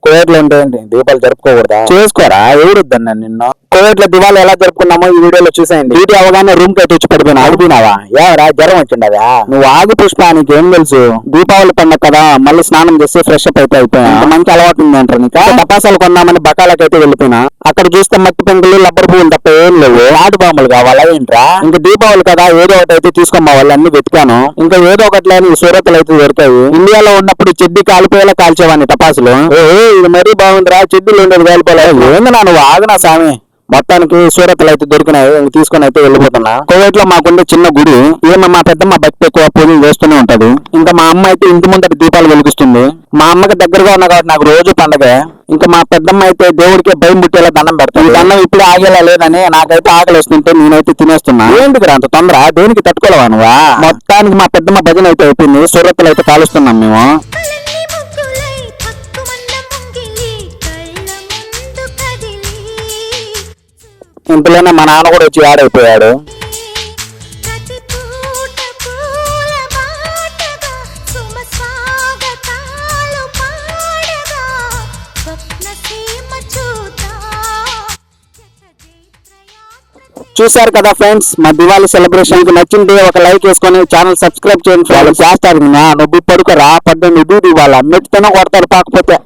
Kuwait లో ఉంటే దీపాలు జరుపుకోకూడదా? చేసుకోరా, ఎవరుద్దన్నా నిన్ను. కువైట్ లో దివాళి ఎలా జరుపుకున్నామో ఈ వీడియోలో చూసేయండి. డ్యూటీ అవగానే రూమ్ కి తెచ్చి పడిపోయినా ఆగిపోయినావా? ఎవరా జ్వరం వచ్చిండదా? నువ్వు ఆగు పుష్ప, నీకు ఏం తెలుసు? దీపావళి పండుగ కదా, మళ్ళీ స్నానం చేసి ఫ్రెష్ అప్ అయిపోయా. మంచి అలవాటు ఉందంటారు నీకు. టపాసాలు కొందామని బకాలకైతే వెళ్ళిపోయినా, అక్కడ చూస్తే మట్టి పెంకులు రబ్బర్ పువ్వులు తప్ప ఏం లేవు. ఆటు బాంబులు కావాలా ఏంట్రా? ఇంకా దీపావళి కదా, ఏదో ఒకటి అయితే తీసుకోమా వాళ్ళు అన్ని వెతికాను. ఇంకా ఏదో ఒకటి లేని సూరత్లు అయితే దొరికాయి. ఇండియాలో ఉన్నప్పుడు చెడ్డి కాలిపోయేలా కాల్చేవాడిని టపాసులు. ఇది మరీ బాగుందిరా, చెడ్డీలు ఉండేది కాలిపోలేదు. ఏంది నా నువ్వు ఆగనా సామి. మొత్తానికి సూరత్లు అయితే దొరికినాయి, తీసుకొని అయితే వెళ్ళిపోతున్నా. కువైట్ లో మాకుండే చిన్న గుడి, మా పెద్దమ్మ భక్తి ఎక్కువ పూజలు చేస్తూనే ఉంటది. ఇంకా మా అమ్మ అయితే ఇంటి ముందర దీపాలు వెలిగిస్తుంది. మా అమ్మకి దగ్గరగా ఉన్న కాబట్టి నాకు రోజు పండగే. ఇంకా మా పెద్దమ్మ అయితే దేవుడికి భయం పుట్టేలా దండం పెడతాను. దండం ఇప్పుడు ఆగేలా లేదని నాకైతే ఆకలి వస్తుంటే నేనైతే తినేస్తున్నా. ఏంటికి అంత తొందర, దేనికి తట్టుకోలేవా నువ్వా? మొత్తానికి మా పెద్దమ్మ భజన అయితే అయిపోయింది, సూరత్లు అయితే కాలుస్తున్నాం మేము. ఇంతలోనే మా నాన్న కూడా వచ్చి ఆడైపోయాడు. చూసారు కదా ఫ్రెండ్స్, మా దివాళీ సెలబ్రేషన్ కి నచ్చింది ఒక లైక్ వేసుకొని ఛానల్ సబ్స్క్రైబ్ చేయండి. వాళ్ళు చేస్తారు, నువ్వు పడుకోరా, పడ్డ నువ్వు ఇవాళ మెట్టుతోనే కొడతారు. కాకపోతే